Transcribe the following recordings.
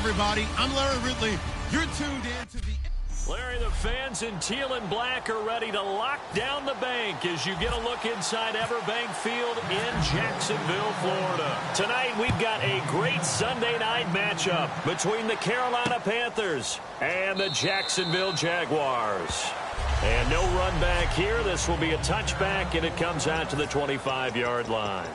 everybody. I'm Larry Ridley. You're tuned in to the... Larry, the fans in teal and black are ready to lock down the bank as you get a look inside Everbank Field in Jacksonville, Florida. Tonight, we've got a great Sunday night matchup between the Carolina Panthers and the Jacksonville Jaguars. And no run back here. This will be a touchback, and it comes out to the 25-yard line.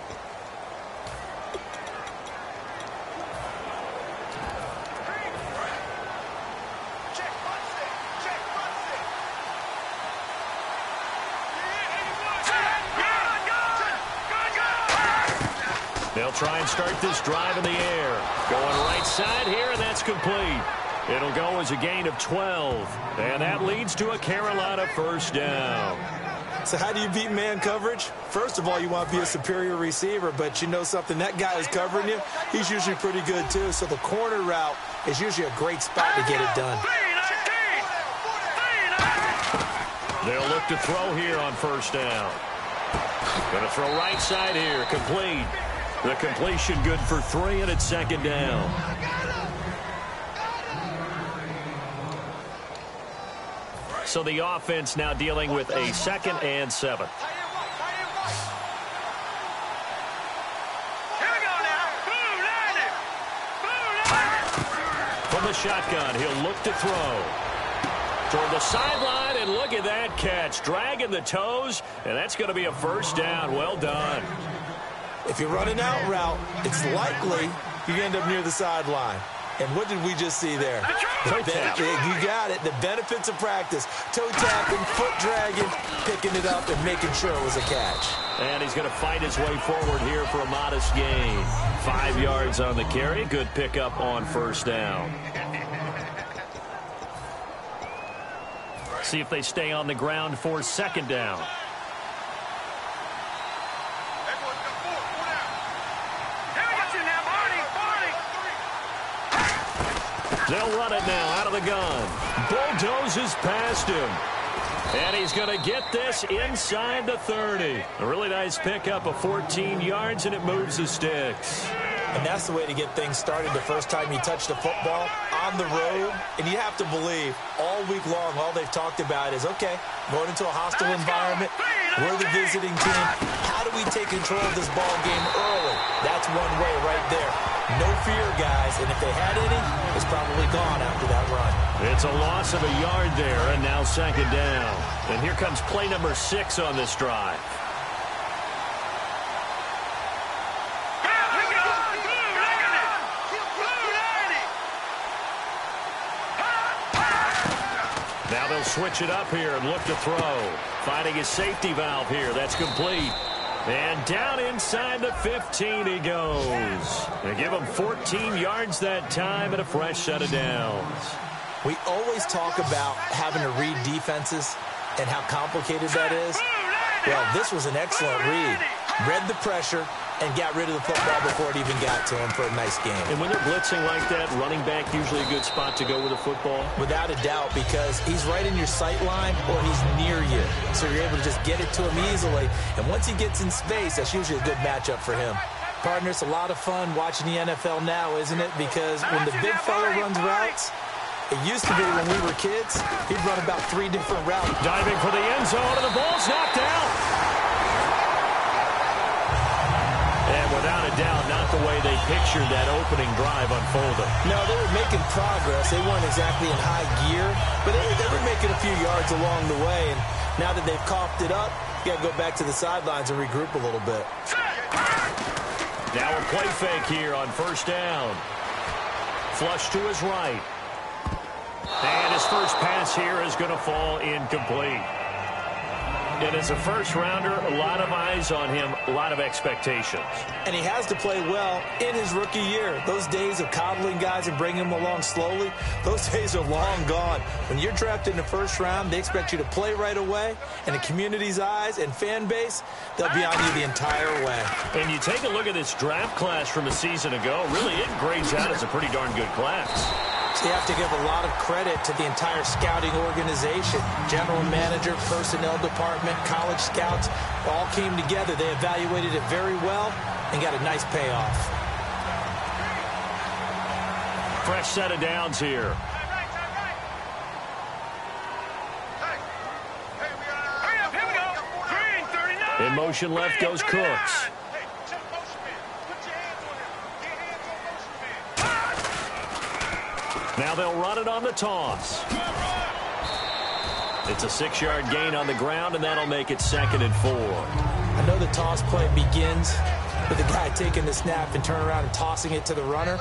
They'll try and start this drive in the air. Going right side here, and that's complete. It'll go as a gain of 12. And that leads to a Carolina first down. So how do you beat man coverage? First of all, you want to be a superior receiver, but you know something, that guy who's covering you, he's usually pretty good too. So the corner route is usually a great spot to get it done. They'll look to throw here on first down. Going to throw right side here, complete. The completion good for 3, and it's second down. So the offense now dealing with a 2nd and 7. From the shotgun, he'll look to throw. Toward the sideline, and look at that catch. Dragging the toes, and that's going to be a first down. Well done. If you're running out route, it's likely you end up near the sideline. And what did we just see there? You got it. The benefits of practice. Toe tapping, foot dragging, picking it up, and making sure it was a catch. And he's going to fight his way forward here for a modest gain. 5 yards on the carry. Good pickup on first down. See if they stay on the ground for second down. They'll run it now out of the gun. Bulldozes past him. And he's going to get this inside the 30. A really nice pickup of 14 yards, and it moves the sticks. And that's the way to get things started the first time you touch the football on the road. And you have to believe all week long, all they've talked about is, okay, going into a hostile environment. We're the visiting team. How do we take control of this ball game early? That's one way right there. No fear, guys. And if they had any, it's probably gone after that run. It's a loss of a yard there, and now second down. And here comes play number 6 on this drive. Now they'll switch it up here and look to throw. Finding his safety valve here. That's complete. And down inside the 15 he goes. They give him 14 yards that time and a fresh set of downs. We always talk about having to read defenses and how complicated that is. Well, this was an excellent read. Read the pressure and got rid of the football before it even got to him for a nice game. And when they're blitzing like that, running back usually a good spot to go with the football? Without a doubt, because he's right in your sight line or he's near you. So you're able to just get it to him easily. And once he gets in space, that's usually a good matchup for him. Partner, it's a lot of fun watching the NFL now, isn't it? Because when the big fella runs routes, it used to be when we were kids, he'd run about 3 different routes. Diving for the end zone, and the ball's knocked out. And without a doubt, not the way they pictured that opening drive unfolding. No, they were making progress. They weren't exactly in high gear, but they were making a few yards along the way. And now that they've coughed it up, you got to go back to the sidelines and regroup a little bit. Now a play fake here on first down. Flush to his right. And his first pass here is going to fall incomplete. And as a first-rounder, a lot of eyes on him, a lot of expectations. And he has to play well in his rookie year. Those days of coddling guys and bringing them along slowly, those days are long gone. When you're drafted in the first round, they expect you to play right away. And the community's eyes and fan base, they'll be on you the entire way. And you take a look at this draft class from a season ago, really it grades out as a pretty darn good class. So you have to give a lot of credit to the entire scouting organization. General manager, personnel department, college scouts, all came together. They evaluated it very well and got a nice payoff. Fresh set of downs here. In motion left goes Cooks. Now they'll run it on the toss. It's a 6-yard gain on the ground, and that'll make it 2nd and 4. I know the toss play begins with the guy taking the snap and turning around and tossing it to the runner.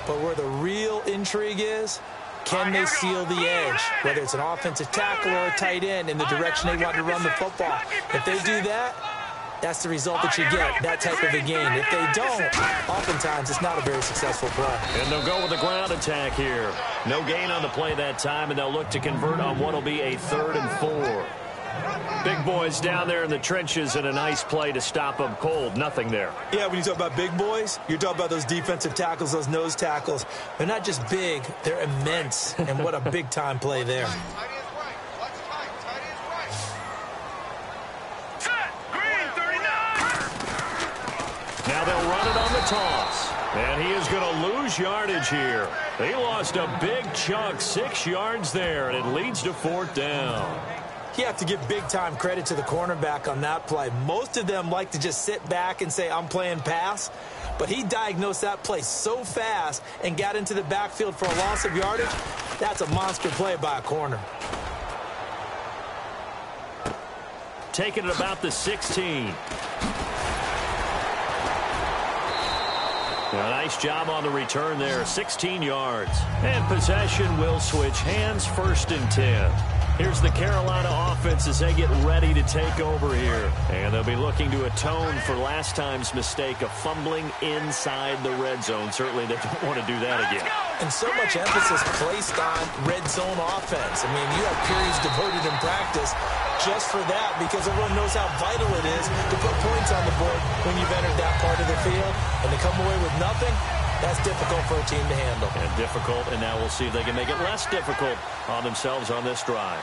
But where the real intrigue is, can they seal the edge? Whether it's an offensive tackle or a tight end in the direction they want to run the football. If they do that, that's the result that you get, that type of a gain. If they don't, oftentimes it's not a very successful play. And they'll go with the ground attack here. No gain on the play that time, and they'll look to convert on what will be a 3rd and 4. Big boys down there in the trenches, and a nice play to stop them cold. Nothing there. Yeah, when you talk about big boys, you're talking about those defensive tackles, those nose tackles. They're not just big, they're immense. And what a big-time play there. Now they'll run it on the toss. And he is going to lose yardage here. They lost a big chunk, 6 yards there, and it leads to 4th down. You have to give big-time credit to the cornerback on that play. Most of them like to just sit back and say, I'm playing pass. But he diagnosed that play so fast and got into the backfield for a loss of yardage. That's a monster play by a corner. Taking it about the 16. A nice job on the return there, 16 yards. And possession will switch hands, 1st and 10. Here's the Carolina offense as they get ready to take over here. And they'll be looking to atone for last time's mistake of fumbling inside the red zone. Certainly they don't want to do that again. And so much emphasis placed on red zone offense. I mean, you have periods devoted in practice just for that because everyone knows how vital it is to put points on the board when you've entered that part of the field. And to come away with nothing, that's difficult for a team to handle. And difficult, and now we'll see if they can make it less difficult on themselves on this drive.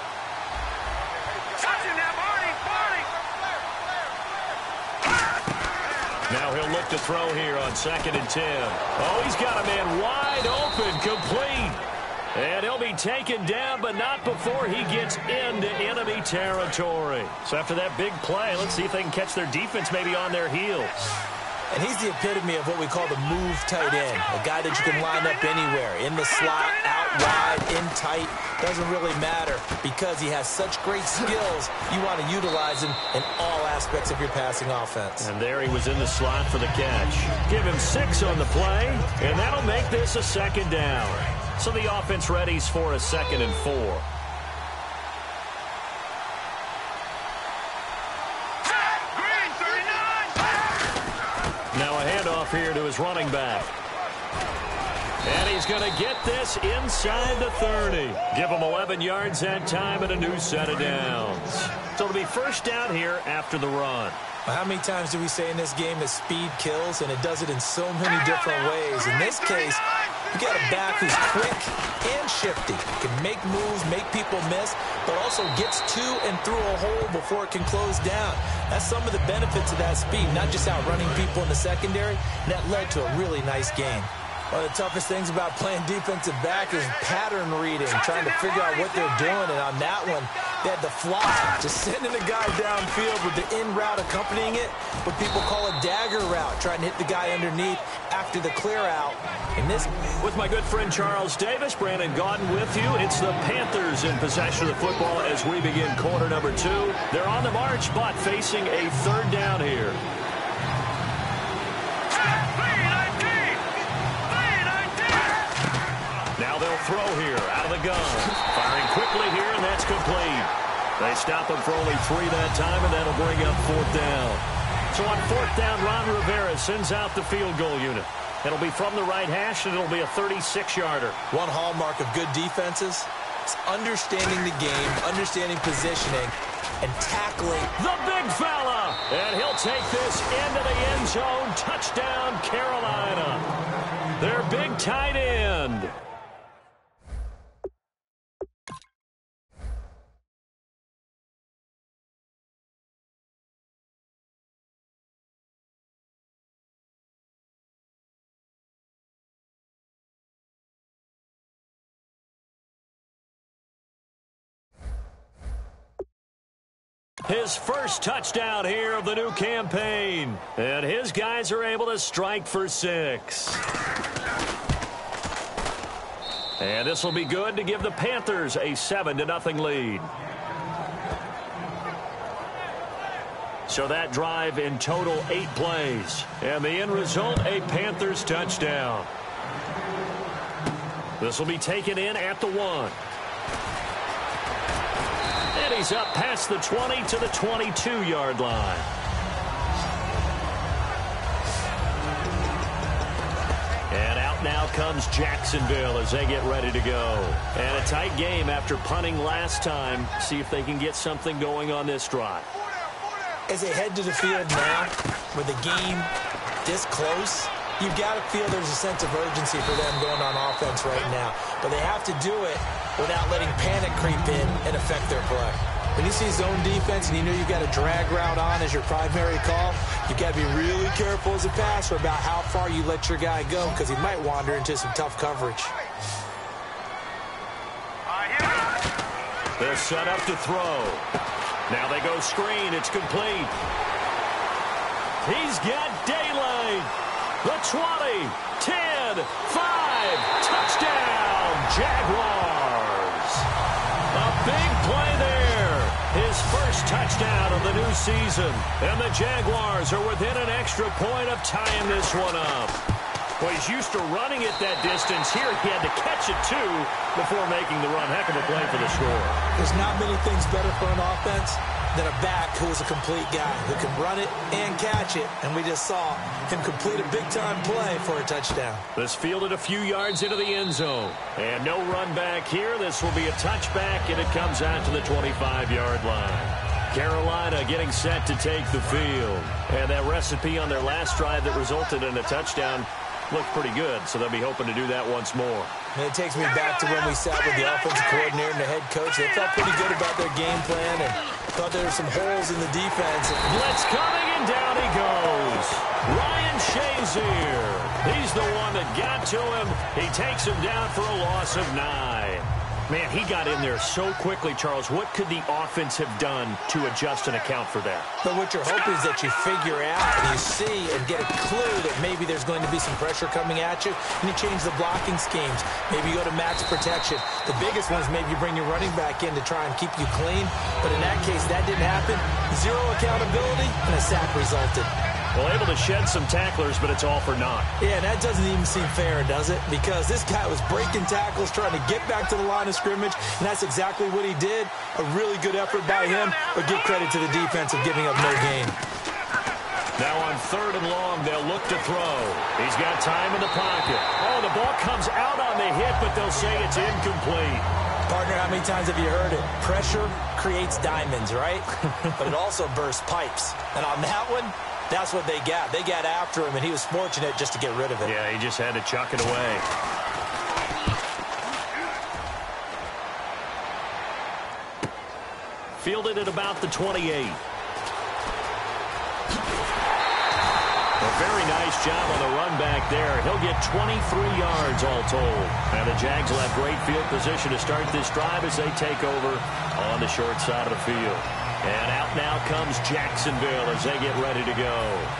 Now he'll look to throw here on 2nd and 10. Oh, he's got a man wide open, complete. And he'll be taken down, but not before he gets into enemy territory. So after that big play, let's see if they can catch their defense maybe on their heels. And he's the epitome of what we call the move tight end, a guy that you can line up anywhere, in the slot, out wide, in tight. Doesn't really matter because he has such great skills. You want to utilize him in all aspects of your passing offense. And there he was in the slot for the catch. Give him 6 on the play, and that'll make this a 2nd down. So the offense readies for a 2nd and 4. Now a handoff here to his running back. And he's going to get this inside the 30. Give him 11 yards that time and a new set of downs. So it'll be 1st down here after the run. How many times do we say in this game that speed kills, and it does it in so many different ways? In this case, you got a back who's quick and shifty, can make moves, make people miss, but also gets to and through a hole before it can close down. That's some of the benefits of that speed, not just outrunning people in the secondary, and that led to a really nice game. One of the toughest things about playing defensive back is pattern reading, trying to figure out what they're doing. And on that one, they had the fly, just sending the guy downfield with the in route accompanying it, what people call a dagger route, trying to hit the guy underneath after the clear out. And this, with my good friend Charles Davis, Brandon Gaudin with you. It's the Panthers in possession of the football as we begin quarter number 2. They're on the march, but facing a 3rd down here. Now they'll throw here out of the gun. Firing quickly here, and that's complete. They stop him for only 3 that time, and that'll bring up 4th down. So on 4th down, Ron Rivera sends out the field goal unit. It'll be from the right hash, and it'll be a 36-yarder. One hallmark of good defenses is understanding the game, understanding positioning, and tackling. The big fella! And he'll take this into the end zone. Touchdown, Carolina. Their big tight end. his first touchdown here of the new campaign. And his guys are able to strike for 6. And this will be good to give the Panthers a 7-0 lead. So that drive in total 8 plays. And the end result, a Panthers touchdown. This will be taken in at the 1. And he's up past the 20 to the 22-yard line. And out now comes Jacksonville as they get ready to go. And a tight game after punting last time. See if they can get something going on this drive. As they head to the field now, with the game this close, you've got to feel there's a sense of urgency for them going on offense right now. But they have to do it without letting panic creep in and affect their play. When you see zone defense and you know you've got a drag route on as your primary call, you've got to be really careful as a passer about how far you let your guy go because he might wander into some tough coverage. They're set up to throw. Now they go screen. It's complete. He's got daylight. The 20, 10, 5, touchdown, Jaguars. A big play there. His first touchdown of the new season. And the Jaguars are within an extra point of tying this one up. Well, he's used to running it that distance. Here he had to catch it, too, before making the run. Heck of a play for the score. There's not many things better for an offense than a back who is a complete guy who can run it and catch it. And we just saw him complete a big-time play for a touchdown. This fielded a few yards into the end zone. And no run back here. This will be a touchback, and it comes out to the 25-yard line. Carolina getting set to take the field. And that recipe on their last drive that resulted in a touchdown looked pretty good, so they'll be hoping to do that once more. And it takes me back to when we sat with the offensive coordinator and the head coach. They felt pretty good about their game plan and thought there were some holes in the defense. Blitz coming, and down he goes. Ryan Shazier. He's the one that got to him. He takes him down for a loss of 9. Man, he got in there so quickly, Charles. What could the offense have done to adjust and account for that? But what you're hoping is that you figure out and you see and get a clue that maybe there's going to be some pressure coming at you, and you change the blocking schemes. Maybe you go to max protection. The biggest one is maybe you bring your running back in to try and keep you clean. But in that case, that didn't happen. 0 accountability, and a sack resulted. Well, able to shed some tacklers, but it's all for naught. Yeah, that doesn't even seem fair, does it? Because this guy was breaking tackles, trying to get back to the line of scrimmage, and that's exactly what he did. A really good effort by him, but give credit to the defense of giving up no gain. Now on 3rd and long, they'll look to throw. He's got time in the pocket. Oh, the ball comes out on the hit, but they'll say it's incomplete. Partner, how many times have you heard it? Pressure creates diamonds, right? But it also bursts pipes. And on that one, that's what they got. They got after him, and he was fortunate just to get rid of it. Yeah, he just had to chuck it away. Fielded at about the 28. A very nice job on the run back there. He'll get 23 yards all told. And the Jags will have great field position to start this drive as they take over on the short side of the field. And out now comes Jacksonville as they get ready to go.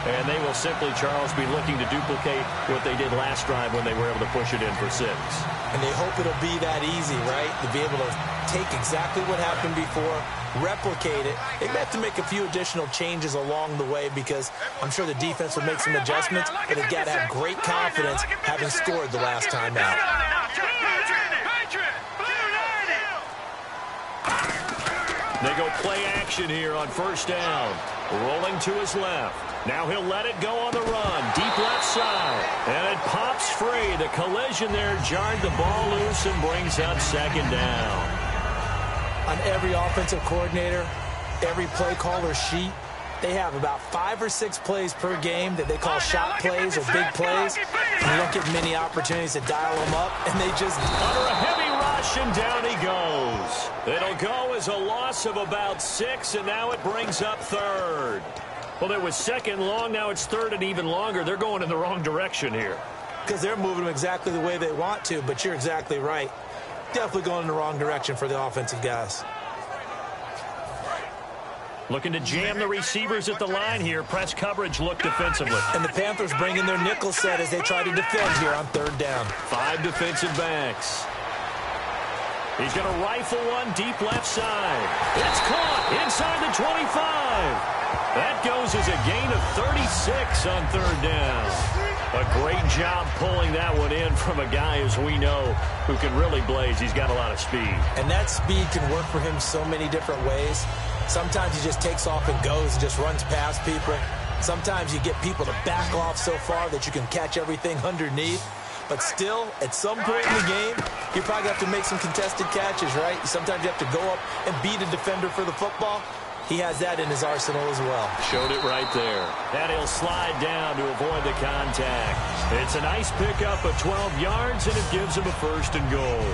And they will simply, Charles, be looking to duplicate what they did last drive when they were able to push it in for 6. And they hope it'll be that easy, right? To be able to take exactly what happened before, replicate it. They may have to make a few additional changes along the way because I'm sure the defense will make some adjustments, but they've got to have great confidence having scored the last time out. They go play action here on 1st down. Rolling to his left. Now he'll let it go on the run. Deep left side. And it pops free. The collision there jarred the ball loose and brings up 2nd down. On every offensive coordinator, every play caller sheet, they have about 5 or 6 plays per game that they call shot plays or big plays. And you don't get many opportunities to dial them up, and they just... Under a heavy rush, and down he goes. It'll go as a loss of about 6, and now it brings up 3rd. Well, it was 2nd long, now it's 3rd and even longer. They're going in the wrong direction here. Because they're moving them exactly the way they want to, but you're exactly right. Definitely going in the wrong direction for the offensive guys. Looking to jam the receivers at the line here. Press coverage look defensively. And the Panthers bring in their nickel set as they try to defend here on third down. 5 defensive backs. He's going to rifle one deep left side. It's caught inside the 25. That goes as a gain of 36 on third down. A great job pulling that one in from a guy, as we know, who can really blaze. He's got a lot of speed. And that speed can work for him so many different ways. Sometimes he just takes off and goes and just runs past people. Sometimes you get people to back off so far that you can catch everything underneath. But still, at some point in the game, you probably have to make some contested catches, right? Sometimes you have to go up and beat a defender for the football. He has that in his arsenal as well. Showed it right there. And he'll slide down to avoid the contact. It's a nice pickup of 12 yards, and it gives him a first and goal.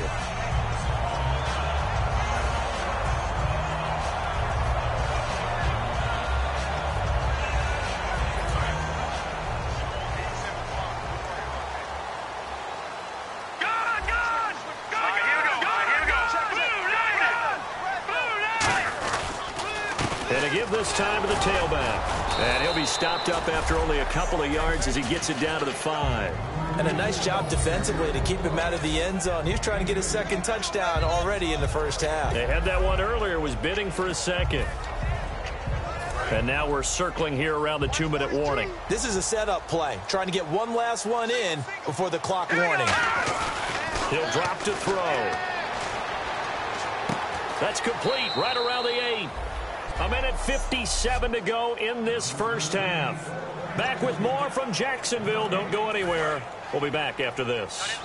This time to the tailback. And he'll be stopped up after only a couple of yards as he gets it down to the 5. And a nice job defensively to keep him out of the end zone. He was trying to get his second touchdown already in the first half. They had that one earlier, was bidding for a second. And now we're circling here around the 2-minute warning. This is a setup play, trying to get one last one in before the clock warning. He'll drop to throw. That's complete right around the 8. A minute 57 to go in this first half. Back with more from Jacksonville. Don't go anywhere. We'll be back after this.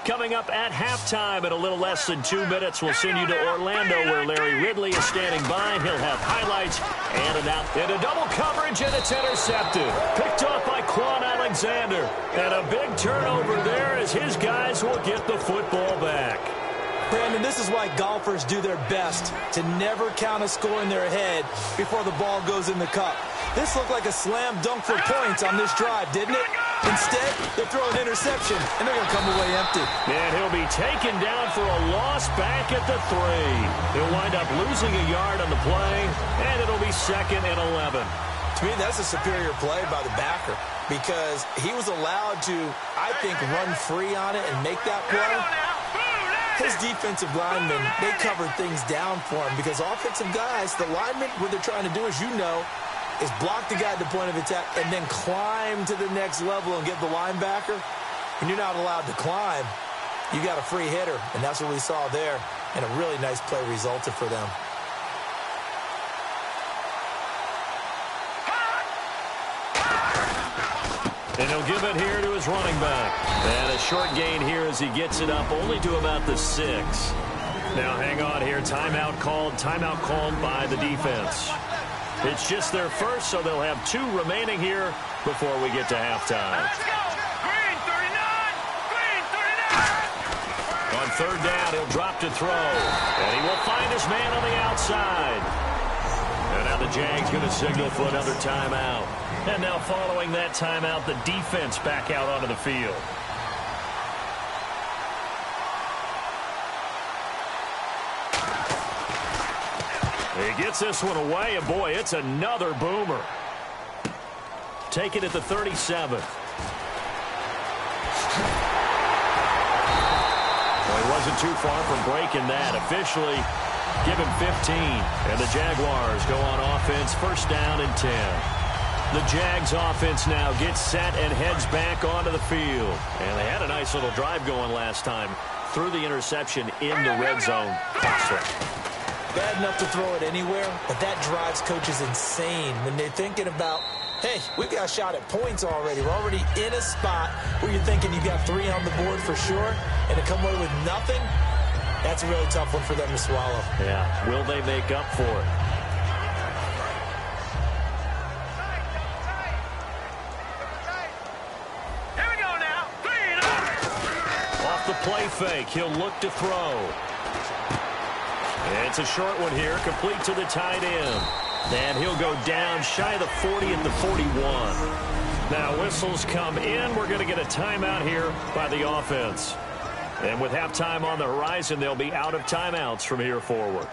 Coming up at halftime in a little less than 2 minutes, we'll send you to Orlando where Larry Ridley is standing by. He'll have highlights and an out. Into double coverage, and it's intercepted. Picked off by Quan Alexander. And a big turnover there as his guys will get the football back. Brandon, this is why golfers do their best to never count a score in their head before the ball goes in the cup. This looked like a slam dunk for points on this drive, didn't it? Instead, they throw an interception, and they're going to come away empty. And he'll be taken down for a loss back at the 3. He'll wind up losing a yard on the play, and it'll be 2nd and 11. To me, that's a superior play by the backer because he was allowed to, I think, run free on it and make that play. His defensive linemen, they covered things down for him because offensive guys, the linemen, what they're trying to do, as you know, is block the guy at the point of attack and then climb to the next level and get the linebacker. When you're not allowed to climb, you got a free hitter, and that's what we saw there, and a really nice play resulted for them. And he'll give it here to his running back. And a short gain here as he gets it up only to about the 6. Now hang on here. Timeout called by the defense. It's just their first, so they'll have 2 remaining here before we get to halftime. Let's go! Green 39! Green 39! On third down, he'll drop to throw. And he will find his man on the outside. And now the Jags going to signal for another timeout. And now following that timeout, the defense back out onto the field. He gets this one away, and boy, it's another boomer. Take it at the 37. Well, he wasn't too far from breaking that. Officially, give him 15. And the Jaguars go on offense, first down and 10. The Jags offense now gets set and heads back onto the field. And they had a nice little drive going last time. Threw the interception in the red zone. Costly. Bad enough to throw it anywhere, but that drives coaches insane when they're thinking about, hey, we've got a shot at points already. We're already in a spot where you're thinking you've got 3 on the board for sure, and to come away with nothing, that's a really tough one for them to swallow. Yeah, will they make up for it? Here we go now. 3 and out. Off the play fake, he'll look to throw. It's a short one here, complete to the tight end. And he'll go down shy of the 40 at the 41. Now whistles come in. We're going to get a timeout here by the offense. And with halftime on the horizon, they'll be out of timeouts from here forward.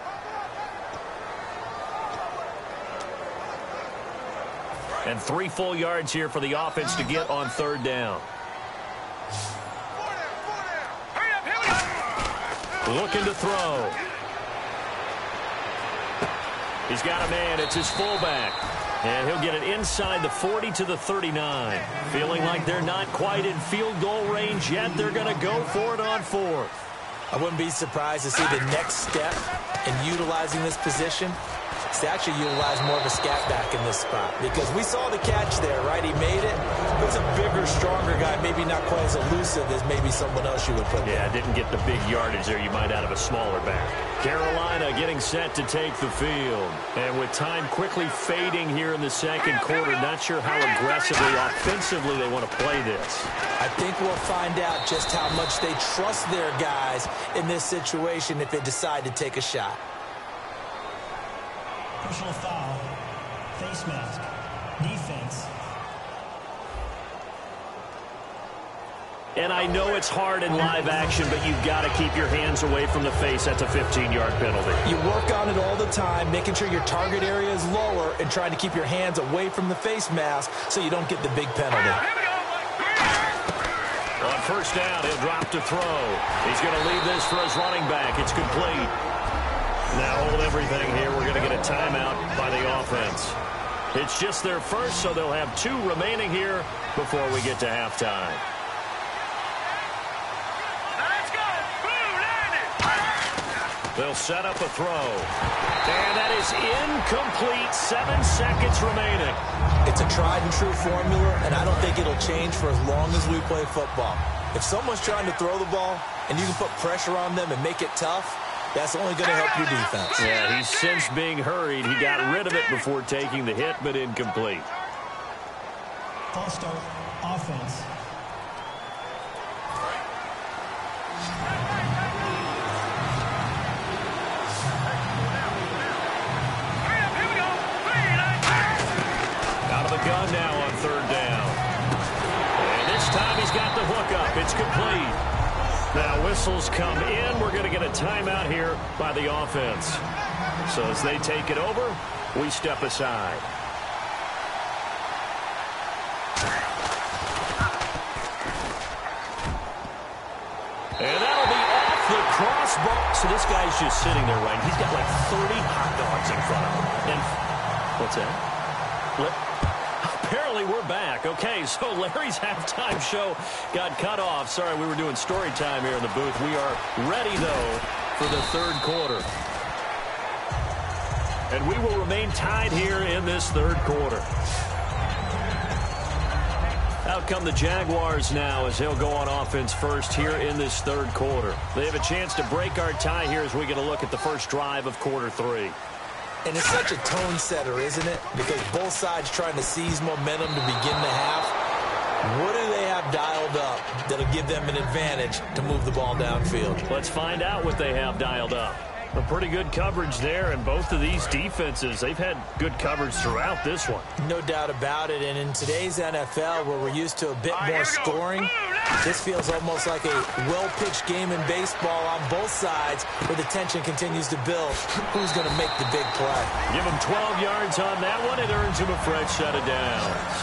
And 3 full yards here for the offense to get on 3rd down. Looking to throw. He's got a man. It's his fullback. And he'll get it inside the 40 to the 39. Feeling like they're not quite in field goal range yet. They're going to go for it on 4th. I wouldn't be surprised to see the next step in utilizing this position. To actually utilize more of a scat back in this spot. Because we saw the catch there, right? He made it. He was a bigger, stronger guy, maybe not quite as elusive as maybe someone else you would put there. Yeah, didn't get the big yardage there you might out of a smaller back. Carolina getting set to take the field. And with time quickly fading here in the 2nd quarter, not sure how aggressively, offensively they want to play this. I think we'll find out just how much they trust their guys in this situation if they decide to take a shot. Personal foul, face mask, defense. And I know it's hard in live action, but you've got to keep your hands away from the face. That's a 15-yard penalty. You work on it all the time, making sure your target area is lower and trying to keep your hands away from the face mask so you don't get the big penalty. On 1st down, he'll drop to throw. He's going to leave this for his running back. It's complete. Now hold everything here. We're going to get a timeout by the offense. It's just their first, so they'll have 2 remaining here before we get to halftime. Let's go. They'll set up a throw. And that is incomplete. 7 seconds remaining. It's a tried and true formula, and I don't think it'll change for as long as we play football. If someone's trying to throw the ball and you can put pressure on them and make it tough, that's only going to help your defense. Yeah, he's since being hurried. He got rid of it before taking the hit, but incomplete. False start, offense. Out of the gun now on 3rd down. And this time he's got the hook up. It's complete. Now whistles come in. We're going to get a timeout here by the offense. So as they take it over, we step aside. And that'll be off the crossbar. So this guy's just sitting there, right? He's got like 30 hot dogs in front of him. And what's that? Apparently we're back. Okay, so Larry's halftime show got cut off. Sorry, we were doing story time here in the booth. We are ready, though, for the 3rd quarter. And we will remain tied here in this 3rd quarter. Out come the Jaguars now as they'll go on offense first here in this 3rd quarter. They have a chance to break our tie here as we get a look at the first drive of quarter 3. And it's such a tone setter, isn't it? Because both sides trying to seize momentum to begin the half. What do they have dialed up that'll give them an advantage to move the ball downfield? Let's find out what they have dialed up. A pretty good coverage there, and both of these defenses, they've had good coverage throughout this one. No doubt about it, and in today's NFL, where we're used to a bit more scoring, this feels almost like a well-pitched game in baseball on both sides, where the tension continues to build. Who's going to make the big play? Give him 12 yards on that one. It earns him a fresh set of downs.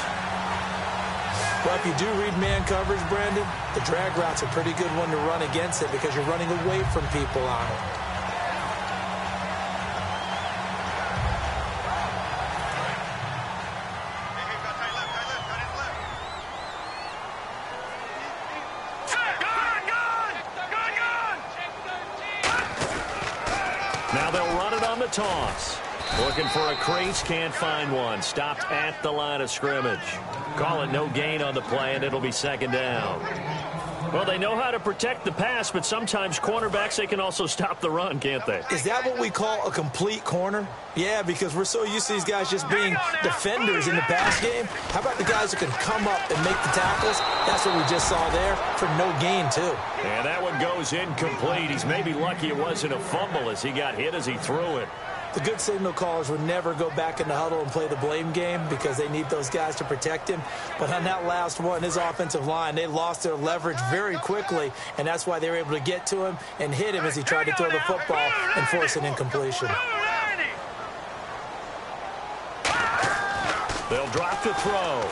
Well, if you do read man coverage, Brandon, the drag route's a pretty good one to run against it because you're running away from people on it. Now they'll run it on the toss. Looking for a crease, can't find one. Stopped at the line of scrimmage. Call it no gain on the play, and it'll be 2nd down. Well, they know how to protect the pass, but sometimes cornerbacks, they can also stop the run, can't they? Is that what we call a complete corner? Yeah, because we're so used to these guys just being defenders in the pass game. How about the guys who can come up and make the tackles? That's what we just saw there for no gain, too. And that one goes incomplete. He's maybe lucky it wasn't a fumble as he got hit as he threw it. The good signal callers would never go back in the huddle and play the blame game because they need those guys to protect him. But on that last one, his offensive line, they lost their leverage very quickly, and that's why they were able to get to him and hit him as he tried to throw the football and force an incompletion. They'll drop to throw.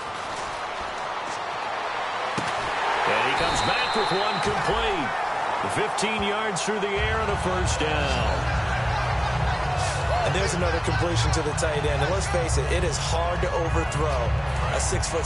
And he comes back with one complete. 15 yards through the air and a first down. And there's another completion to the tight end. And let's face it, it is hard to overthrow a 6'6"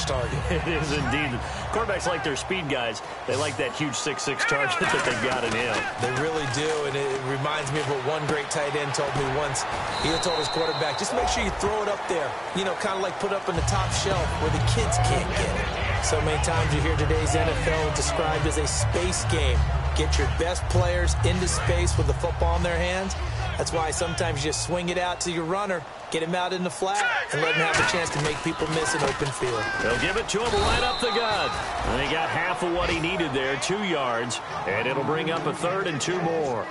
target. It is indeed. Quarterbacks like their speed guys. They like that huge 6'6" target that they've got in him. They really do, and it reminds me of what one great tight end told me once. He had told his quarterback, just make sure you throw it up there. You know, kind of like put up on the top shelf where the kids can't get it. So many times you hear today's NFL described as a space game. Get your best players into space with the football in their hands. That's why sometimes you just swing it out to your runner, get him out in the flat, and let him have a chance to make people miss an open field. They'll give it to him right up the gut. And he got half of what he needed there, 2 yards, and it'll bring up a third and 2 more.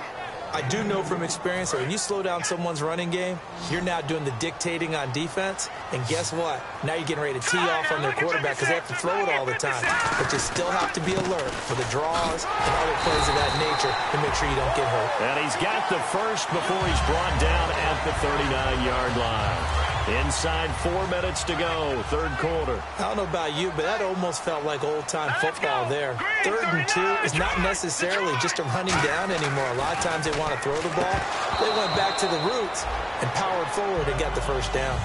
I do know from experience that when you slow down someone's running game, you're now doing the dictating on defense. And guess what? Now you're getting ready to tee off on their quarterback because they have to throw it all the time. But you still have to be alert for the draws and other plays of that nature to make sure you don't get hurt. And he's got the first before he's brought down at the 39-yard line. Inside 4 minutes to go, third quarter. I don't know about you, but that almost felt like old-time football there. 3rd and 2 is not necessarily just a running down anymore. A lot of times they want to throw the ball. They went back to the roots and powered forward and got the first down.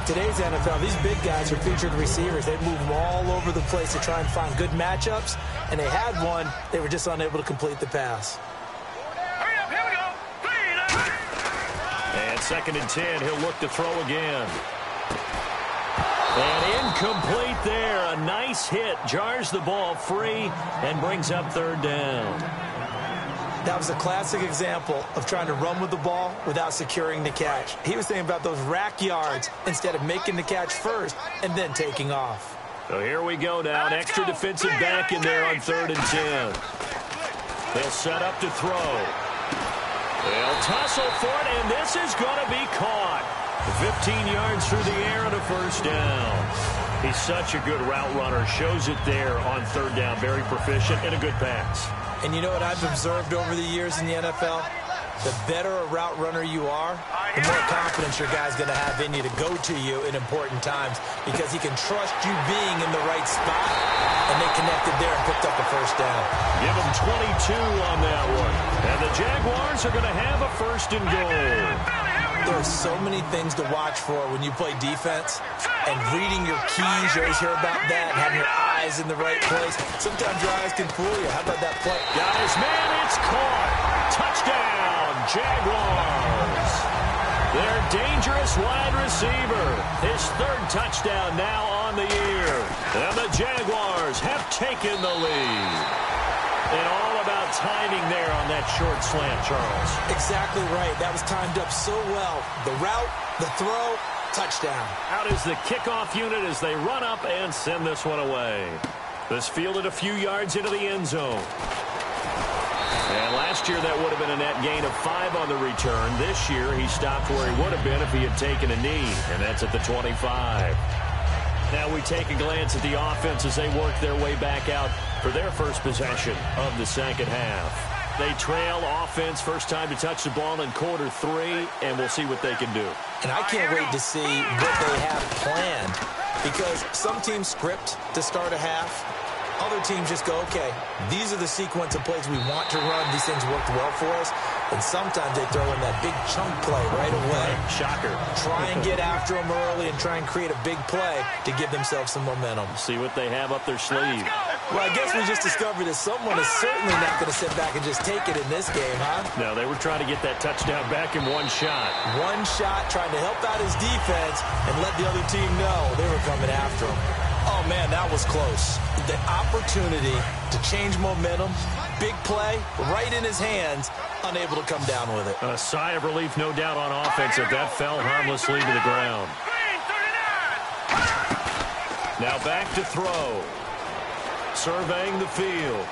Today's NFL, these big guys are featured receivers. They move them all over the place to try and find good matchups, and they had one. They were just unable to complete the pass. And 2nd and 10, he'll look to throw again. And incomplete there. A nice hit. Jars the ball free and brings up 3rd down. That was a classic example of trying to run with the ball without securing the catch. He was thinking about those rack yards instead of making the catch first and then taking off. So here we go now. An extra defensive back in there on 3rd and 10. They'll set up to throw. They'll tussle for it, and this is going to be caught. 15 yards through the air and a first down. He's such a good route runner. Shows it there on 3rd down. Very proficient and a good pass. And you know what I've observed over the years in the NFL? The better a route runner you are, the more confidence your guy's going to have in you to go to you in important times because he can trust you being in the right spot, and they connected there and picked up a first down. Give them 22 on that one. And the Jaguars are going to have a 1st and goal. There are so many things to watch for when you play defense, and reading your keys, you always hear about that, and having your eyes in the right place. Sometimes your eyes can fool you. How about that play? Got his man, it's caught. Touchdown, Jaguars. Their dangerous wide receiver. His 3rd touchdown now on the year. And the Jaguars have taken the lead. And all about timing there on that short slant, Charles. Exactly right. That was timed up so well. The route, the throw, touchdown. Out is the kickoff unit as they run up and send this one away. This fielded a few yards into the end zone. And last year that would have been a net gain of 5 on the return. This year he stopped where he would have been if he had taken a knee, and that's at the 25. Now we take a glance at the offense as they work their way back out for their first possession of the 2nd half. They trail offense, first time to touch the ball in quarter 3, and we'll see what they can do. And I can't wait to see what they have planned, because some teams script to start a half. Other teams just go, okay, these are the sequence of plays we want to run. These things worked well for us. And sometimes they throw in that big chunk play right away. Shocker. Try and get after them early and try and create a big play to give themselves some momentum. See what they have up their sleeve. Well, I guess we just discovered that someone is certainly not going to sit back and just take it in this game, huh? No, they were trying to get that touchdown back in one shot. One shot, trying to help out his defense and let the other team know they were coming after him. Oh, man, that was close. The opportunity to change momentum, big play, right in his hands, unable to come down with it. A sigh of relief, no doubt, on offense if that fell harmlessly to the ground. Now back to throw. Surveying the field.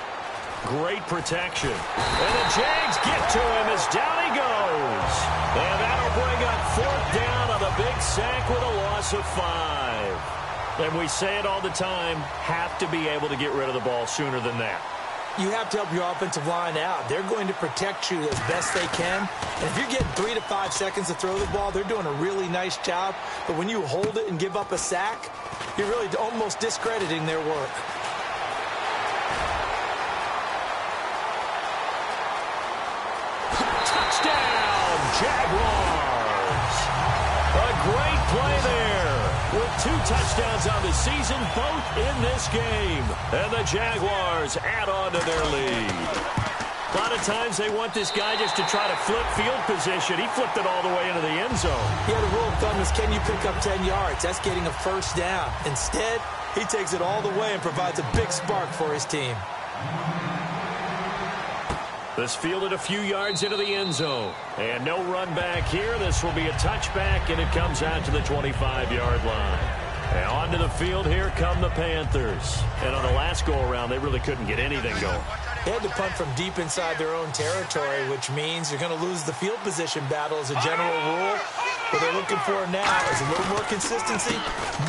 Great protection. And the Jags get to him as down he goes. And that'll bring up 4th down on a big sack with a loss of 5. And we say it all the time, have to be able to get rid of the ball sooner than that. You have to help your offensive line out. They're going to protect you as best they can. And if you're getting 3 to 5 seconds to throw the ball, they're doing a really nice job. But when you hold it and give up a sack, you're really almost discrediting their work. Touchdown, Jaguars. A great play there. With 2 touchdowns on the season, both in this game. And the Jaguars add on to their lead. A lot of times they want this guy just to try to flip field position. He flipped it all the way into the end zone. Yeah, the rule of thumb is, can you pick up 10 yards? That's getting a first down. Instead, he takes it all the way and provides a big spark for his team. This fielded a few yards into the end zone. And no run back here. This will be a touchback, and it comes out to the 25-yard line. And onto the field, here come the Panthers. And on the last go-around, they really couldn't get anything going. They had to punt from deep inside their own territory, which means you're going to lose the field position battle as a general rule. What they're looking for now is a little more consistency,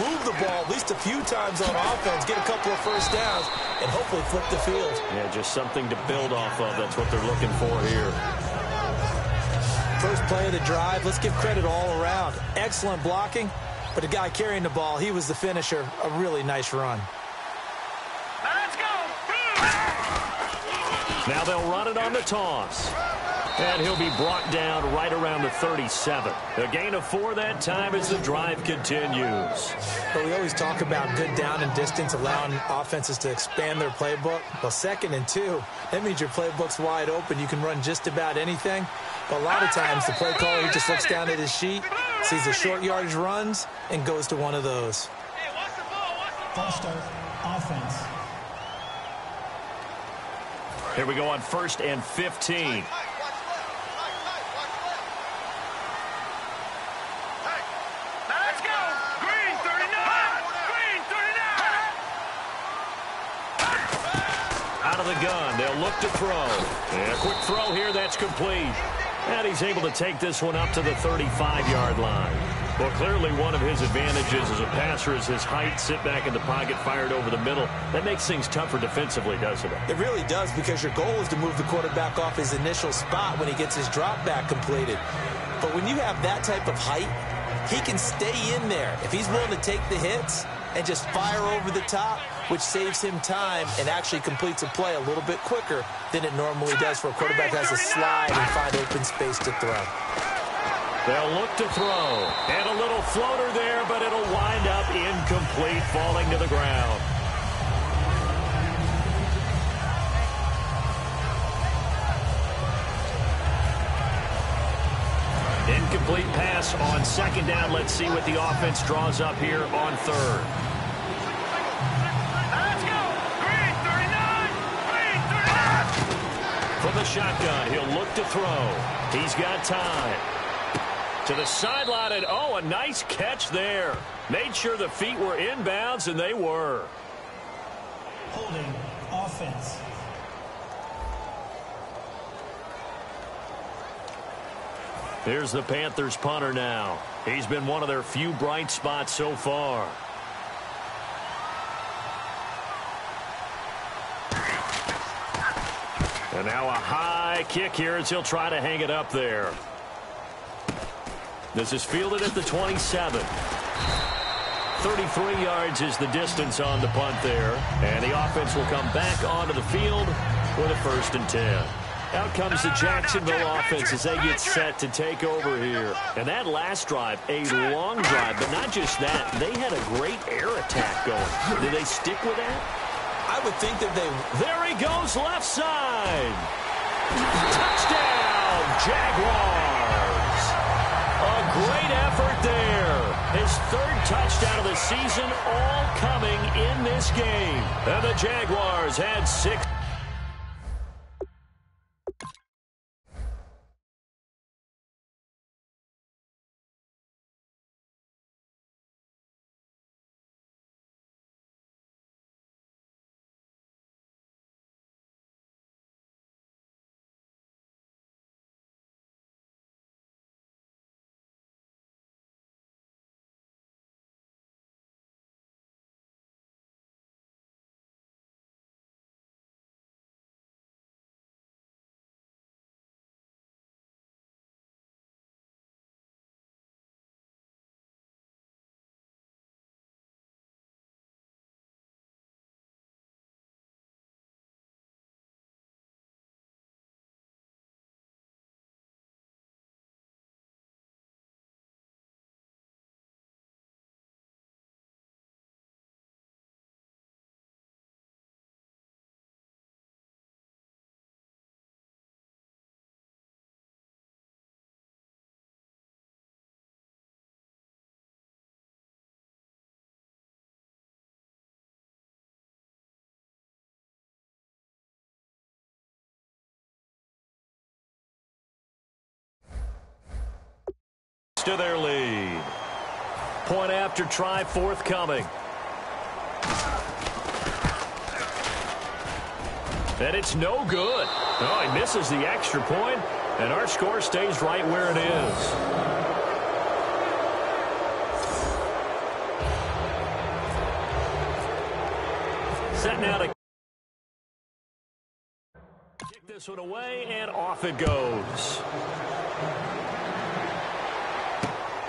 move the ball at least a few times on offense, get a couple of first downs, and hopefully flip the field. Yeah, just something to build off of. That's what they're looking for here. First play of the drive, let's give credit all around. Excellent blocking, but the guy carrying the ball, he was the finisher. A really nice run. Let's go. Now they'll run it on the toss. And he'll be brought down right around the 37. A gain of 4 that time as the drive continues. But we always talk about good down and distance, allowing offenses to expand their playbook. Well, 2nd and 2, that means your playbook's wide open. You can run just about anything. But a lot of times, the play caller, he just looks down at his sheet, sees the short yardage runs, and goes to one of those. False start, offense. Here we go on 1st and 15. Let's go. Green 39. Green 39. Out of the gun, they'll look to throw. And a quick throw here, that's complete. And he's able to take this one up to the 35-yard line. Well, clearly one of his advantages as a passer is his height, sit back in the pocket, fired over the middle. That makes things tougher defensively, doesn't it? It really does, because your goal is to move the quarterback off his initial spot when he gets his drop back completed. But when you have that type of height, he can stay in there if he's willing to take the hits and just fire over the top, which saves him time and actually completes a play a little bit quicker than it normally does for a quarterback who has to slide and find open space to throw. They'll look to throw. And a little floater there, but it'll wind up incomplete, falling to the ground. Incomplete pass on 2nd down. Let's see what the offense draws up here on 3rd. Let's go. Green 39. Green 39. From the shotgun, he'll look to throw. He's got time. To the sideline, and oh, a nice catch there. Made sure the feet were inbounds, and they were. Holding, offense. Here's the Panthers punter now. He's been one of their few bright spots so far. And now a high kick here as he'll try to hang it up there. This is fielded at the 27. 33 yards is the distance on the punt there. And the offense will come back onto the field with a 1st and 10. Out comes the Jacksonville offense as they get set to take over here. And that last drive, a long drive, but not just that. They had a great air attack going. Did they stick with that? I would think that they... There he goes, left side. Touchdown, Jaguars. A great effort there. His 3rd touchdown of the season, all coming in this game. And the Jaguars had 6. to their lead. Point after try forthcoming. And it's no good. Oh, he misses the extra point, and our score stays right where it is. Set now to kick this one away, and off it goes.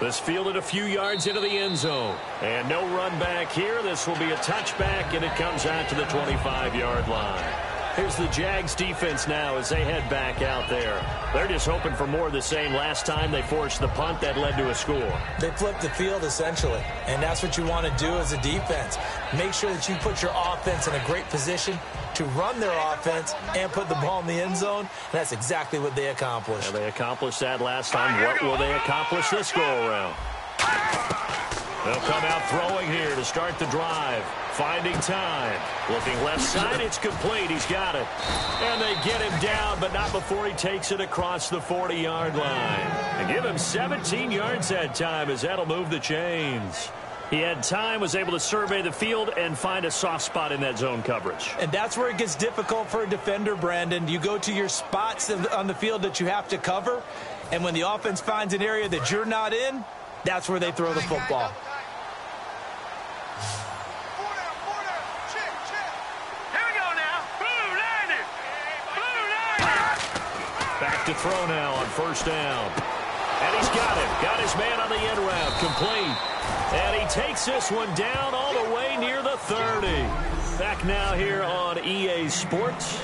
This fielded a few yards into the end zone. And no run back here. This will be a touchback, and it comes out to the 25-yard line. Here's the Jags defense now as they head back out there. They're just hoping for more of the same. Last time they forced the punt that led to a score. They flipped the field, essentially, and that's what you want to do as a defense. Make sure that you put your offense in a great position to run their offense and put the ball in the end zone. And that's exactly what they accomplished. Yeah, they accomplished that last time. What will they accomplish this go-around? They'll come out throwing here to start the drive. Finding time. Looking left side, it's complete. He's got it. And they get him down, but not before he takes it across the 40-yard line. They give him 17 yards that time as that'll move the chains. He had time, was able to survey the field and find a soft spot in that zone coverage. And that's where it gets difficult for a defender, Brandon. You go to your spots on the field that you have to cover, and when the offense finds an area that you're not in, that's where they throw the football. Back to throw now on first down. And he's got it. Got his man on the end route. Complete. And he takes this one down all the way near the 30. Back now here on EA Sports.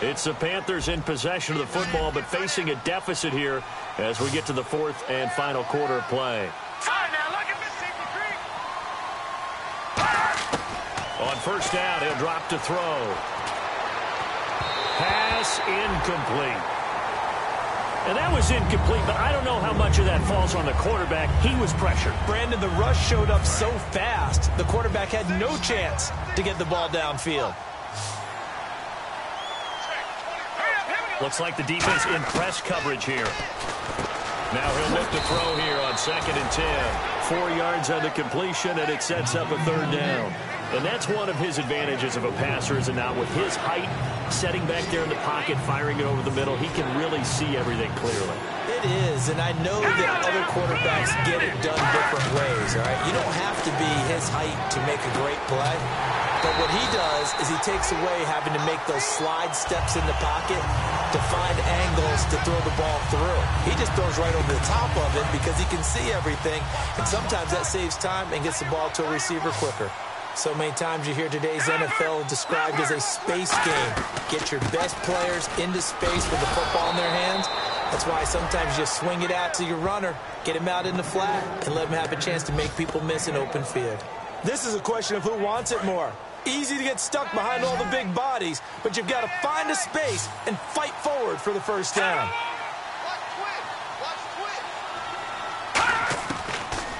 It's the Panthers in possession of the football, but facing a deficit here as we get to the fourth and final quarter of play. On first down, he'll drop to throw. Pass incomplete. And that was incomplete, but I don't know how much of that falls on the quarterback. He was pressured. Brandon, the rush showed up so fast, the quarterback had no chance to get the ball downfield. Looks like the defense in press coverage here. Now he'll look to throw here on 2nd and 10. 4 yards on the completion, and it sets up a third down. And that's one of his advantages of a passer, is it not? With his height, setting back there in the pocket, firing it over the middle, he can really see everything clearly. It is, and I know that other quarterbacks get it done different ways, all right? You don't have to be his height to make a great play. But what he does is he takes away having to make those slide steps in the pocket to find angles to throw the ball through. He just throws right over the top of it because he can see everything, and sometimes that saves time and gets the ball to a receiver quicker. So many times you hear today's NFL described as a space game. Get your best players into space with the football in their hands. That's why sometimes you swing it out to your runner, get him out in the flat, and let him have a chance to make people miss an open field. This is a question of who wants it more. Easy to get stuck behind all the big bodies, but you've got to find a space and fight forward for the first down.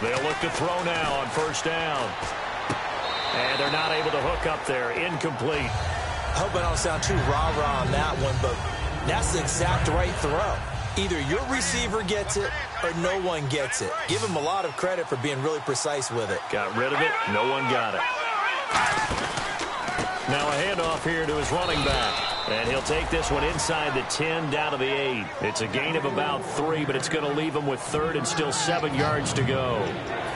They'll look to throw now on first down. And they're not able to hook up there. Incomplete. I hope I don't sound too rah-rah on that one, but that's the exact right throw. Either your receiver gets it or no one gets it. Give him a lot of credit for being really precise with it. Got rid of it. No one got it. Now a handoff here to his running back. And he'll take this one inside the 10 down to the 8. It's a gain of about 3, but it's going to leave him with 3rd and still 7 yards to go.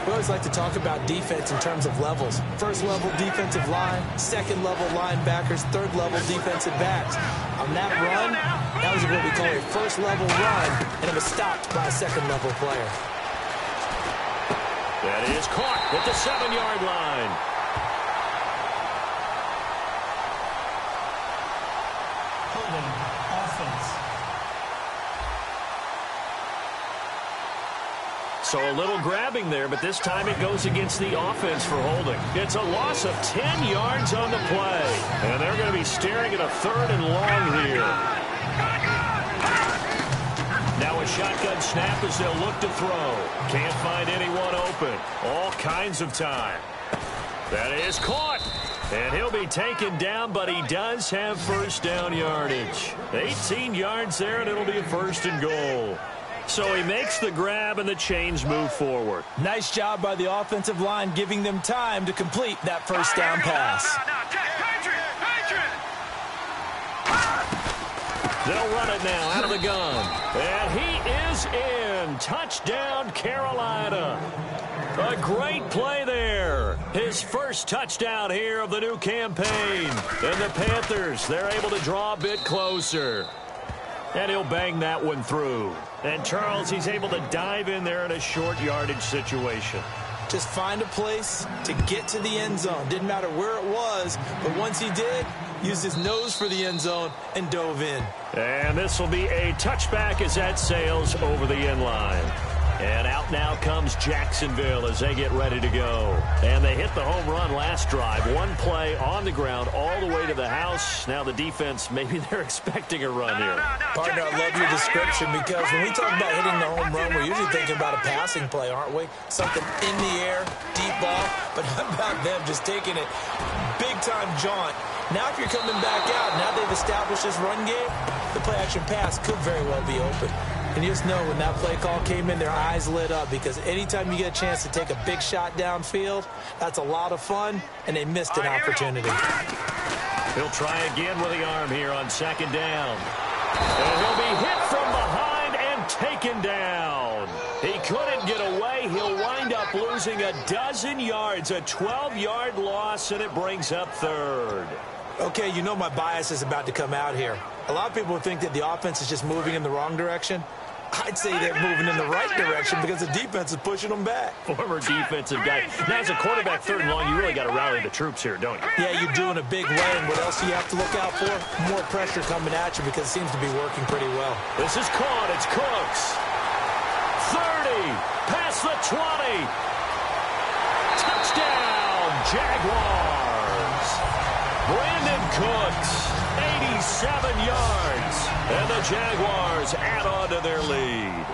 We always like to talk about defense in terms of levels. First level defensive line, second level linebackers, third level defensive backs. On that run, that was what we call a first level run, and it was stopped by a second level player. That is caught at the 7-yard line. Holding offense. So a little grabbing there, but this time it goes against the offense for holding. It's a loss of 10 yards on the play. And they're going to be staring at a 3rd and long here. Now a shotgun snap as they'll look to throw. Can't find anyone open. All kinds of time. That is caught. And he'll be taken down, but he does have first down yardage. 18 yards there, and it'll be a 1st and goal. So he makes the grab and the chains move forward. Nice job by the offensive line giving them time to complete that first down pass. They'll run it now out of the gun. And he is in. Touchdown, Carolina. A great play there. His first touchdown here of the new campaign. And the Panthers, they're able to draw a bit closer. And he'll bang that one through. And Charles, he's able to dive in there in a short yardage situation. Just find a place to get to the end zone. Didn't matter where it was, but once he did, used his nose for the end zone and dove in. And this will be a touchback as that sails over the end line. And out now comes Jacksonville as they get ready to go. And they hit the home run last drive. One play on the ground all the way to the house. Now the defense, maybe they're expecting a run here. Partner, I love your description because when we talk about hitting the home run, we're usually thinking about a passing play, aren't we? Something in the air, deep ball. But how about them just taking it big-time jaunt? Now if you're coming back out, now they've established this run game, the play-action pass could very well be open. And you just know when that play call came in, their eyes lit up because anytime you get a chance to take a big shot downfield, that's a lot of fun, and they missed an opportunity. He'll try again with the arm here on second down. And he'll be hit from behind and taken down. He couldn't get away. He'll wind up losing a dozen yards, a 12-yard loss, and it brings up third. Okay, you know my bias is about to come out here. A lot of people think that the offense is just moving in the wrong direction. I'd say they're moving in the right direction because the defense is pushing them back. Former defensive guy. Now, as a quarterback, third and long, you really got to rally the troops here, don't you? Yeah, you're doing a big way, and what else do you have to look out for? More pressure coming at you because it seems to be working pretty well. This is caught. It's Cooks. 30. Past the 20. Touchdown, Jaguars. Brandon Cooks, 87 yards. And the Jaguars add on to their lead.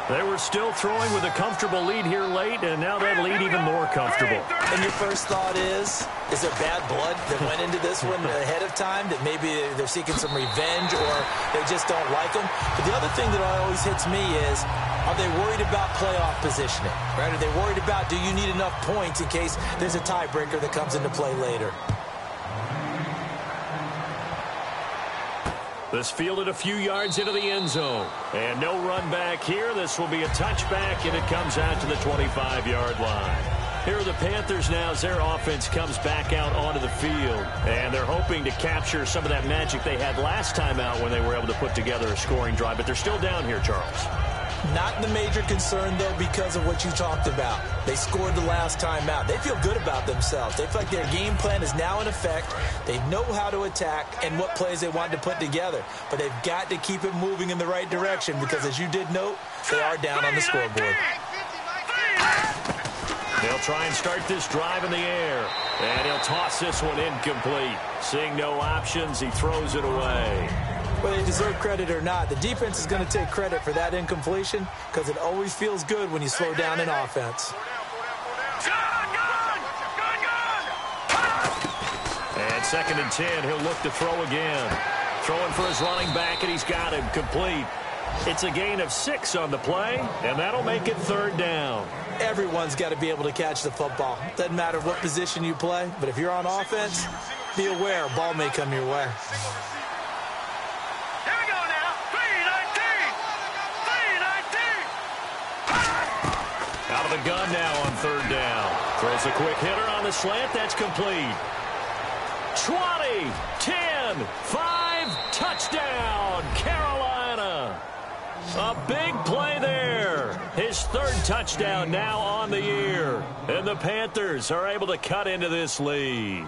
They were still throwing with a comfortable lead here late, and now that lead even more comfortable. And your first thought is there bad blood that went into this one ahead of time, that maybe they're seeking some revenge or they just don't like them? But the other thing that always hits me is, are they worried about playoff positioning? Right? Are they worried about, do you need enough points in case there's a tiebreaker that comes into play later? This fielded a few yards into the end zone. And no run back here. This will be a touchback, and it comes out to the 25-yard line. Here are the Panthers now as their offense comes back out onto the field. And they're hoping to capture some of that magic they had last time out when they were able to put together a scoring drive. But they're still down here, Charles. Not the major concern, though, because of what you talked about. They scored the last time out. They feel good about themselves. They feel like their game plan is now in effect. They know how to attack and what plays they want to put together. But they've got to keep it moving in the right direction because, as you did note, they are down on the scoreboard. They'll try and start this drive in the air. And he'll toss this one incomplete. Seeing no options, he throws it away. Whether they deserve credit or not, the defense is going to take credit for that incompletion because it always feels good when you slow down an offense. And 2nd and 10, he'll look to throw again. Throwing for his running back, and he's got him complete. It's a gain of 6 on the play, and that'll make it 3rd down. Everyone's got to be able to catch the football. Doesn't matter what position you play, but if you're on offense, be aware a ball may come your way. Out of the gun now on 3rd down. Throws a quick hitter on the slant. That's complete. 20, 10, 5, touchdown, Carolina. A big play there. His 3rd touchdown now on the year. And the Panthers are able to cut into this lead.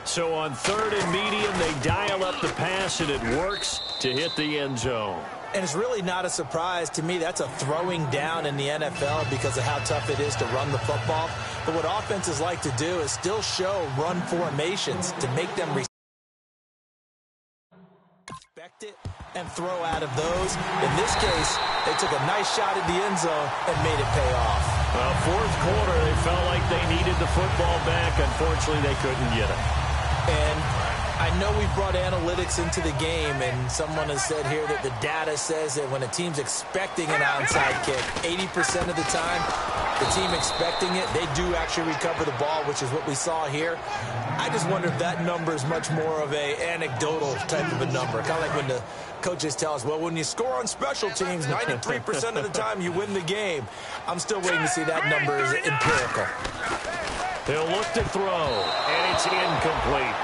So on 3rd and medium, they dial up the pass, and it works to hit the end zone. And it's really not a surprise to me. That's a throwing down in the NFL because of how tough it is to run the football. But what offenses like to do is still show run formations to make them respect it and throw out of those. In this case, they took a nice shot at the end zone and made it pay off. Well, 4th quarter, they felt like they needed the football back. Unfortunately, they couldn't get it. And I know know we've brought analytics into the game, and someone has said here that the data says that when a team's expecting an onside kick, 80% of the time, the team expecting it, they do actually recover the ball, which is what we saw here. I just wonder if that number is much more of a anecdotal type of a number. Kind of like when the coaches tell us, well, when you score on special teams, 93% of the time you win the game. I'm still waiting to see that number is empirical. He'll look to throw, and it's incomplete.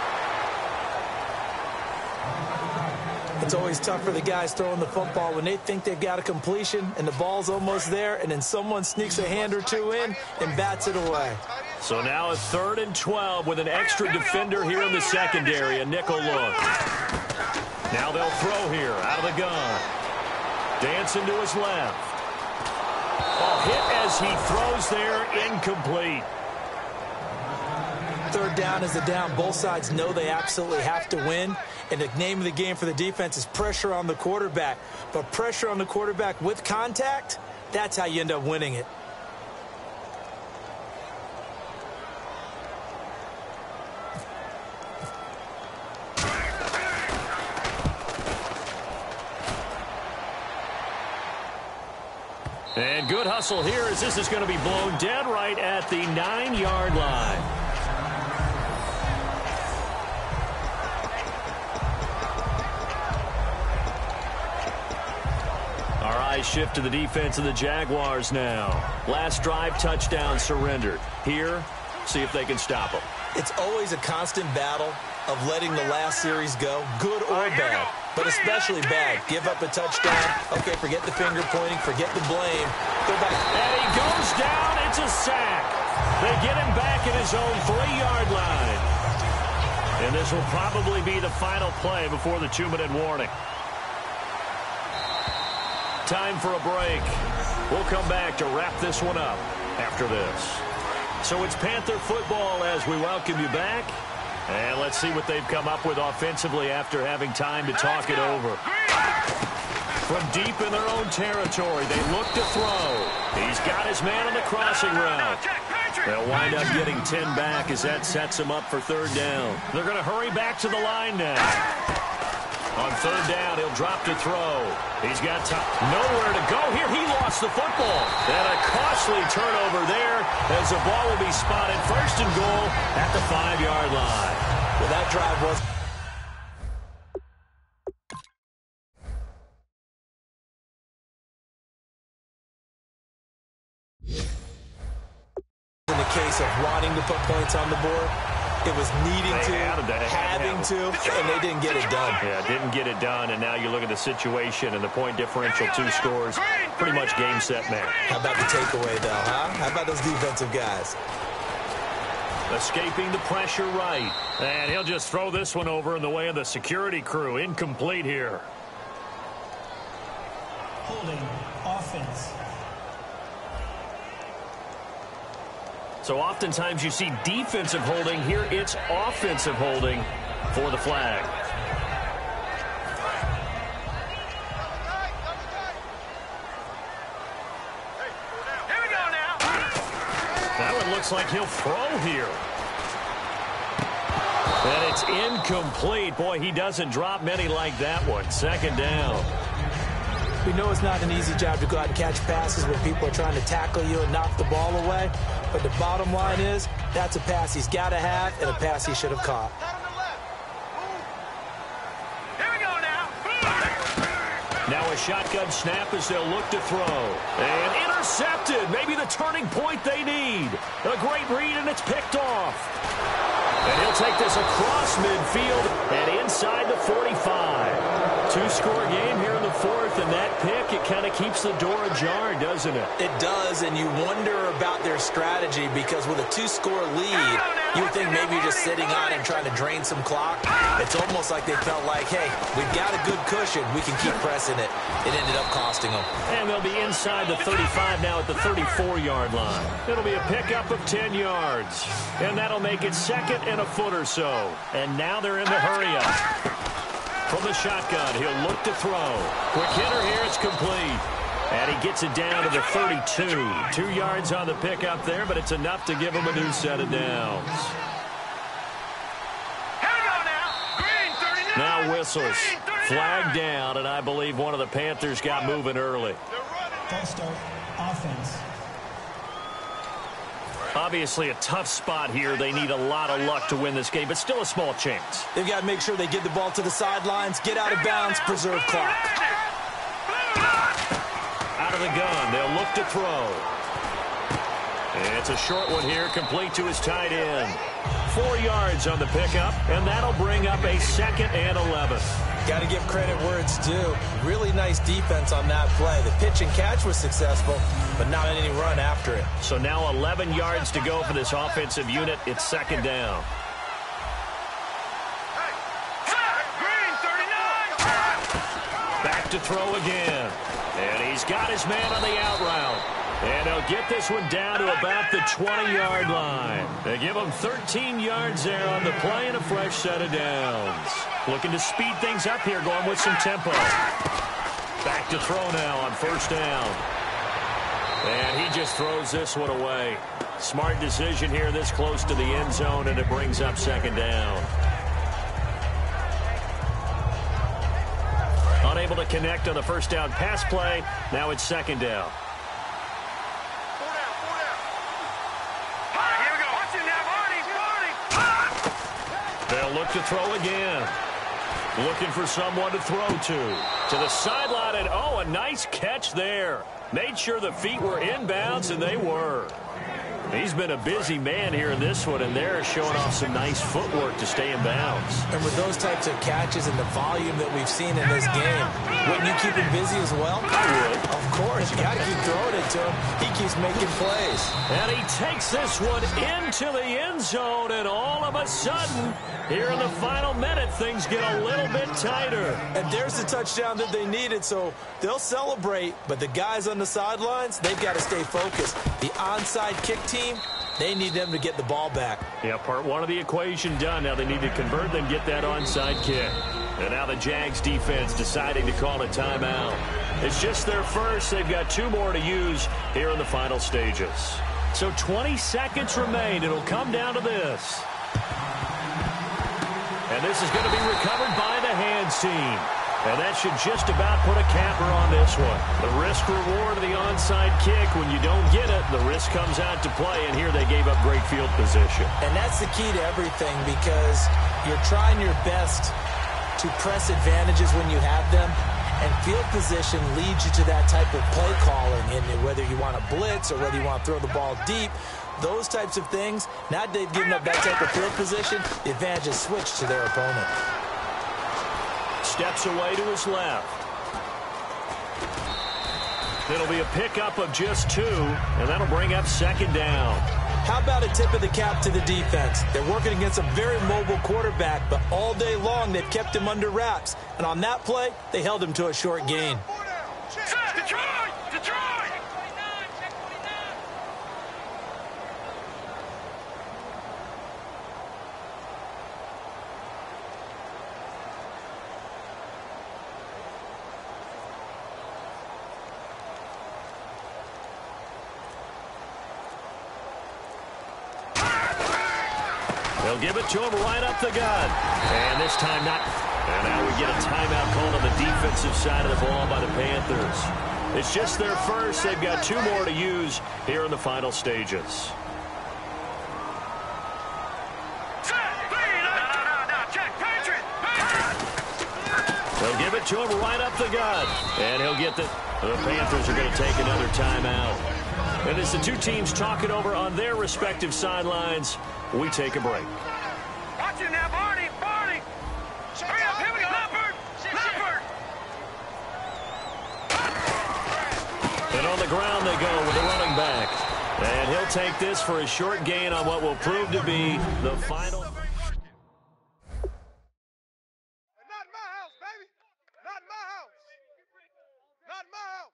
It's always tough for the guys throwing the football when they think they've got a completion and the ball's almost there, and then someone sneaks a hand or two in and bats it away. So now a 3rd and 12 with an extra defender here in the secondary, a nickel look. Now they'll throw here out of the gun. Dancing to his left. Oh, hit as he throws there, incomplete. 3rd down is the down. Both sides know they absolutely have to win. And the name of the game for the defense is pressure on the quarterback. But pressure on the quarterback with contact, that's how you end up winning it. And good hustle here as this is going to be blown dead right at the 9-yard line. Shift to the defense of the Jaguars now. Last drive, touchdown surrendered. Here, see if they can stop them. It's always a constant battle of letting the last series go, good or bad, but especially bad. Give up a touchdown. Okay, forget the finger pointing, forget the blame. Go back. And he goes down. It's a sack. They get him back at his own 3-yard line. And this will probably be the final play before the 2-minute warning. Time for a break. We'll come back to wrap this one up after this. So it's Panther football as we welcome you back. And let's see what they've come up with offensively after having time to talk it over. From deep in their own territory, they look to throw. He's got his man on the crossing route. They'll wind up getting 10 back as that sets them up for 3rd down. They're going to hurry back to the line now. On 3rd down, he'll drop to throw. He's got nowhere to go here. He lost the football. And a costly turnover there as the ball will be spotted 1st and goal at the 5-yard line. Well, that drive was in the case of wanting to put points on the board. It was needing to, having to, and they didn't get it done. Yeah, didn't get it done, and now you look at the situation and the point differential, 2 scores, pretty much game, set, match. How about the takeaway, though, huh? How about those defensive guys? Escaping the pressure right, and he'll just throw this one over in the way of the security crew. Incomplete here. Holding offense. So oftentimes you see defensive holding. Here it's offensive holding for the flag. Here we go now. That one looks like he'll throw here. And it's incomplete. Boy, he doesn't drop many like that one. 2nd down. We know it's not an easy job to go out and catch passes when people are trying to tackle you and knock the ball away. But the bottom line is, that's a pass he's got to have and a pass he should have caught. Here we go now. Now a shotgun snap as they'll look to throw. And intercepted. Maybe the turning point they need. A great read, and it's picked off. And he'll take this across midfield and inside the 45. 2-score game here in the 4th, and that pick, it kind of keeps the door ajar, doesn't it? It does, and you wonder about their strategy because with a 2-score lead, you would think maybe you're just sitting on it and trying to drain some clock. It's almost like they felt like, hey, we've got a good cushion. We can keep pressing it. It ended up costing them. And they'll be inside the 35 now at the 34-yard line. It'll be a pickup of 10 yards, and that'll make it 2nd and a foot or so. And now they're in the hurry-up. From the shotgun, he'll look to throw. Quick hitter here, it's complete. And he gets it down to the 32. 2 yards on the pickup there, but it's enough to give him a new set of downs. Here we go now. Green the whistles. Flag down, and I believe one of the Panthers got moving early. False start, offense. Obviously a tough spot here. They need a lot of luck to win this game, but still a small chance. They've got to make sure they get the ball to the sidelines, get out of bounds, preserve clock. Out of the gun, they'll look to throw. And it's a short one here, complete to his tight end. 4 yards on the pickup, and that'll bring up a 2nd and 11. Got to give credit where it's due. Really nice defense on that play. The pitch and catch was successful, but not any run after it. So now 11 yards to go for this offensive unit. It's 2nd down. Back to throw again. And he's got his man on the out route. And he'll get this one down to about the 20-yard line. They give him 13 yards there on the play and a fresh set of downs. Looking to speed things up here, going with some tempo. Back to throw now on 1st down. And he just throws this one away. Smart decision here this close to the end zone, and it brings up 2nd down. Unable to connect on the 1st down pass play. Now it's 2nd down. They'll look to throw again. Looking for someone to throw to. To the sideline, and oh, a nice catch there. Made sure the feet were inbounds, and they were. He's been a busy man here in this one, and they're showing off some nice footwork to stay in bounds. And with those types of catches and the volume that we've seen in this game, wouldn't you keep him busy as well? I would. Of course. You got to keep throwing it to him. He keeps making plays. And he takes this one into the end zone, and all of a sudden, here in the final minute, things get a little bit tighter. And there's the touchdown that they needed, so they'll celebrate. But the guys on the sidelines, they've got to stay focused. The onside kick team, they need them to get the ball back. Yeah, part one of the equation done. Now they need to convert and get that onside kick. And now the Jags defense deciding to call a timeout. It's just their first. They've got 2 more to use here in the final stages. So 20 seconds remain. It'll come down to this. And this is going to be recovered by the hands team. And that should just about put a capper on this one. The risk-reward of the onside kick, when you don't get it, the risk comes out to play, and here they gave up great field position. And that's the key to everything, because you're trying your best to press advantages when you have them, and field position leads you to that type of play calling, and whether you want to blitz or whether you want to throw the ball deep, those types of things, now they've given up that type of field position, the advantage is switched to their opponent. Steps away to his left. It'll be a pickup of just 2, and that'll bring up 2nd down. How about a tip of the cap to the defense? They're working against a very mobile quarterback, but all day long they've kept him under wraps. And on that play, they held him to a short gain. Detroit! They'll give it to him right up the gut. And this time not. And now we get a timeout called on the defensive side of the ball by the Panthers. It's just their first. They've got 2 more to use here in the final stages. They'll give it to him right up the gut. And he'll get the Panthers are going to take another timeout. And as the 2 teams talk it over on their respective sidelines, we take a break. Watch it now, Barney! Hurry up, here we go! Leopard! And on the ground they go with the running back. And he'll take this for a short gain on what will prove to be the final. Not in my house, baby! Not in my house! Not in my house!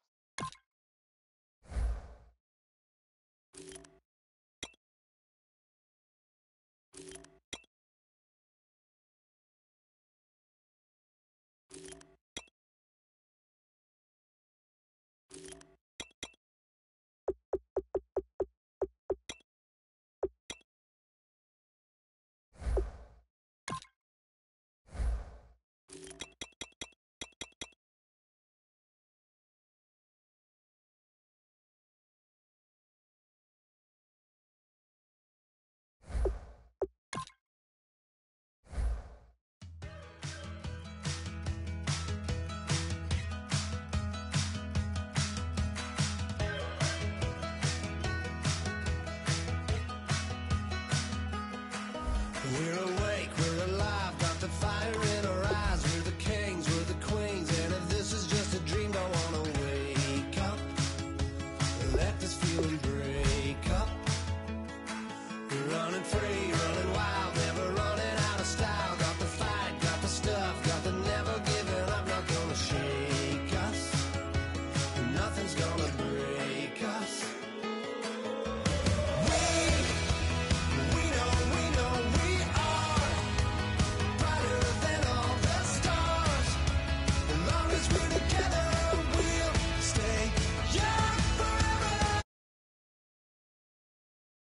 We're